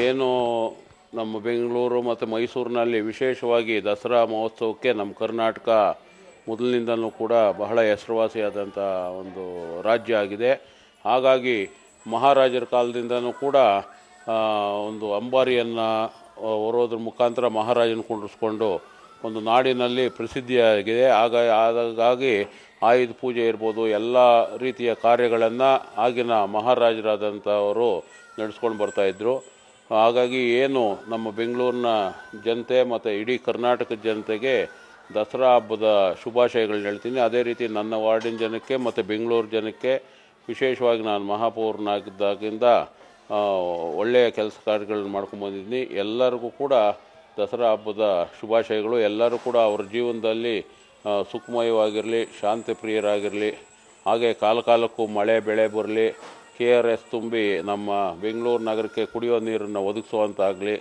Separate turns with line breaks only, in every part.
ಏನು ನಮ್ಮ ಬೆಂಗಳೂರು ಮತ್ತು ಮೈಸೂರಿನಲ್ಲಿ ವಿಶೇಷವಾಗಿ ದಸರಾ ಮಹೋತ್ಸವಕ್ಕೆ ನಮ್ಮ ಕರ್ನಾಟಕ ಮೊದಲಿನಿಂದಲೂ ಕೂಡ ಬಹಳ ಹೆಸರುವಾಸಿಯಾದಂಥ ಒಂದು ರಾಜ್ಯ ಆಗಿದೆ. ಹಾಗಾಗಿ ಮಹಾರಾಜರ ಕಾಲದಿಂದನೂ ಕೂಡ ಒಂದು ಅಂಬಾರಿಯನ್ನು ಹೊರೋದ್ರ ಮುಖಾಂತರ ಮಹಾರಾಜನ ಕುಂಡ್ರಿಸ್ಕೊಂಡು ಒಂದು ನಾಡಿನಲ್ಲಿ ಪ್ರಸಿದ್ಧಿಯಾಗಿದೆ. ಹಾಗಾಗಿ ಆಯುಧ ಪೂಜೆ ಇರ್ಬೋದು, ಎಲ್ಲ ರೀತಿಯ ಕಾರ್ಯಗಳನ್ನು ಆಗಿನ ಮಹಾರಾಜರಾದಂಥವರು ನಡೆಸ್ಕೊಂಡು ಬರ್ತಾಯಿದ್ರು. ಹಾಗಾಗಿ ಏನು ನಮ್ಮ ಬೆಂಗಳೂರಿನ ಜನತೆ ಮತ್ತು ಇಡೀ ಕರ್ನಾಟಕದ ಜನತೆಗೆ ದಸರಾ ಹಬ್ಬದ ಶುಭಾಶಯಗಳನ್ನ ಹೇಳ್ತೀನಿ. ಅದೇ ರೀತಿ ನನ್ನ ವಾರ್ಡಿನ ಜನಕ್ಕೆ ಮತ್ತು ಬೆಂಗಳೂರು ಜನಕ್ಕೆ ವಿಶೇಷವಾಗಿ ನಾನು ಮಹಾಪೌರನಾಗಿದ್ದಾಗಿಂದ ಒಳ್ಳೆಯ ಕೆಲಸ ಕಾರ್ಯಗಳನ್ನ ಮಾಡ್ಕೊಂಬಂದಿದ್ದೀನಿ. ಎಲ್ಲರಿಗೂ ಕೂಡ ದಸರಾ ಹಬ್ಬದ ಶುಭಾಶಯಗಳು. ಎಲ್ಲರೂ ಕೂಡ ಅವ್ರ ಜೀವನದಲ್ಲಿ ಸುಖಮಯವಾಗಿರಲಿ, ಶಾಂತಿ ಪ್ರಿಯರಾಗಿರಲಿ, ಹಾಗೆ ಕಾಲಕ್ಕೂ ಮಳೆ ಬೆಳೆ ಬರಲಿ, KRS ತುಂಬಿ ನಮ್ಮ ಬೆಂಗಳೂರು ನಗರಕ್ಕೆ ಕುಡಿಯೋ ನೀರನ್ನು ಒದಗಿಸುವಂತಾಗಲಿ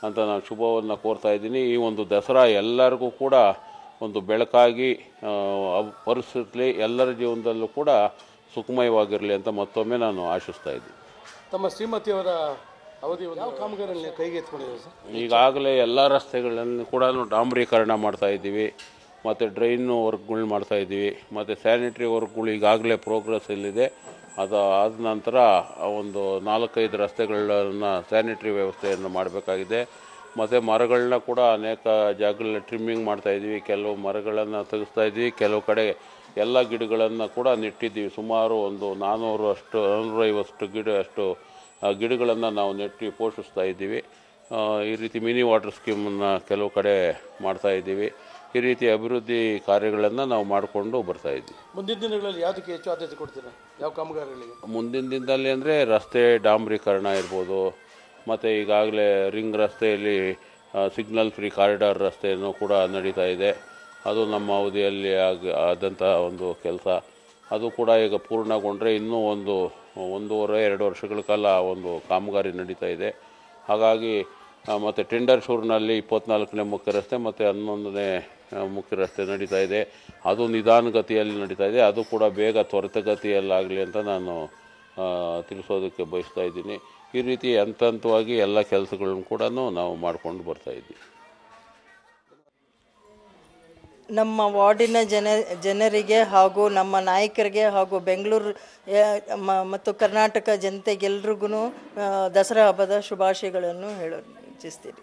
ಅಂತ ನಾನು ಶುಭವನ್ನು ಕೋರ್ತಾ ಇದ್ದೀನಿ. ಈ ಒಂದು ದಸರಾ ಎಲ್ಲರಿಗೂ ಕೂಡ ಒಂದು ಬೆಳಕಾಗಿ ಪರಿಸ್ಥಿತಿ ಎಲ್ಲರ ಜೀವನದಲ್ಲೂ ಕೂಡ ಸುಖಮಯವಾಗಿರಲಿ ಅಂತ ಮತ್ತೊಮ್ಮೆ ನಾನು ಆಶಿಸ್ತಾ ಇದ್ದೀನಿ.
ತಮ್ಮ ಶ್ರೀಮತಿಯವರ ಅವಧಿ ಯಾವ ಕಾಮಗಾರಿಯಲ್ಲಿ ಕೈಗೆ ಎತ್ಕೊಂಡಿದ್ದಾರೆ ಸರ್?
ಈಗಾಗಲೇ ಎಲ್ಲ ರಸ್ತೆಗಳನ್ನು ಕೂಡ ಡಾಂಬರೀಕರಣ ಮಾಡ್ತಾಯಿದ್ದೀವಿ, ಮತ್ತು ಡ್ರೈನು ವರ್ಕ್ಗಳು ಮಾಡ್ತಾಯಿದ್ದೀವಿ, ಮತ್ತು ಸ್ಯಾನಿಟ್ರಿ ವರ್ಕ್ಗಳು ಈಗಾಗಲೇ ಪ್ರೋಗ್ರೆಸ್ಸಲ್ಲಿದೆ. ಅದು ಆದ ನಂತರ ಒಂದು 4-5 ರಸ್ತೆಗಳನ್ನು ಸ್ಯಾನಿಟ್ರಿ ವ್ಯವಸ್ಥೆಯನ್ನು ಮಾಡಬೇಕಾಗಿದೆ. ಮತ್ತು ಮರಗಳನ್ನ ಕೂಡ ಅನೇಕ ಜಾಗಗಳಲ್ಲಿ ಟ್ರಿಮ್ಮಿಂಗ್ ಮಾಡ್ತಾಯಿದ್ದೀವಿ. ಕೆಲವು ಮರಗಳನ್ನು ತೆಗೆಸ್ತಾಯಿದ್ದೀವಿ, ಕೆಲವು ಕಡೆ ಎಲ್ಲ ಗಿಡಗಳನ್ನು ಕೂಡ ನೆಟ್ಟಿದ್ದೀವಿ. ಸುಮಾರು ಒಂದು 450 ಗಿಡಗಳನ್ನು ನಾವು ನೆಟ್ಟು ಪೋಷಿಸ್ತಾ ಇದ್ದೀವಿ. ಈ ರೀತಿ ಮಿನಿ ವಾಟರ್ ಸ್ಕೀಮನ್ನು ಕೆಲವು ಕಡೆ ಮಾಡ್ತಾಯಿದ್ದೀವಿ. ಈ ರೀತಿ ಅಭಿವೃದ್ಧಿ ಕಾರ್ಯಗಳನ್ನು ನಾವು ಮಾಡಿಕೊಂಡು ಬರ್ತಾಯಿದ್ದೀವಿ.
ಮುಂದಿನ ದಿನಗಳಲ್ಲಿ ಯಾವುದಕ್ಕೆ ಹೆಚ್ಚು ಆದ್ಯತೆ ಕೊಡ್ತೀರಾ? ಯಾವ ಕಾಮಗಾರಿಗಳಿಗೆ?
ಮುಂದಿನ ದಿನದಲ್ಲಿ ಅಂದರೆ ರಸ್ತೆ ಡಾಂಬರೀಕರಣ ಇರ್ಬೋದು, ಮತ್ತು ಈಗಾಗಲೇ ರಿಂಗ್ ರಸ್ತೆಯಲ್ಲಿ ಸಿಗ್ನಲ್ ಫ್ರೀ ಕಾರಿಡಾರ್ ರಸ್ತೆಯನ್ನು ಕೂಡ ನಡೀತಾ ಇದೆ. ಅದು ನಮ್ಮ ಅವಧಿಯಲ್ಲಿ ಆದಂಥ ಒಂದು ಕೆಲಸ. ಅದು ಕೂಡ ಈಗ ಪೂರ್ಣಗೊಂಡ್ರೆ ಇನ್ನೂ 1.5-2 ವರ್ಷಗಳ ಕಾಲ ಒಂದು ಕಾಮಗಾರಿ ನಡೀತಾ ಇದೆ. ಹಾಗಾಗಿ ಮತ್ತು ಟೆಂಡರ್ ಶೂರ್ನಲ್ಲಿ 24ನೇ ಮುಖ್ಯ ರಸ್ತೆ ಮತ್ತು 11ನೇ ಮುಖ್ಯ ರಸ್ತೆ ನಡೀತಾ ಇದೆ. ಅದು ನಿಧಾನಗತಿಯಲ್ಲಿ ನಡೀತಾ ಇದೆ. ಅದು ಕೂಡ ಬೇಗ ತ್ವರಿತಗತಿಯಲ್ಲಾಗಲಿ ಅಂತ ನಾನು ತಿಳಿಸೋದಕ್ಕೆ ಬಯಸ್ತಾ ಇದ್ದೀನಿ. ಈ ರೀತಿ ಹಂತವಾಗಿ ಎಲ್ಲ ಕೆಲಸಗಳನ್ನು ಕೂಡ ನಾವು ಮಾಡಿಕೊಂಡು ಬರ್ತಾಯಿದ್ದೀವಿ.
ನಮ್ಮ ವಾರ್ಡಿನ ಜನರಿಗೆ ಹಾಗೂ ನಮ್ಮ ನಾಯಕರಿಗೆ ಹಾಗೂ ಬೆಂಗಳೂರು ಮತ್ತು ಕರ್ನಾಟಕ ಜನತೆಗೆಲ್ರಿಗೂ ದಸರಾ ಹಬ್ಬದ ಶುಭಾಶಯಗಳನ್ನು ಹೇಳಲು ಇಚ್ಛಿಸ್ತೀನಿ.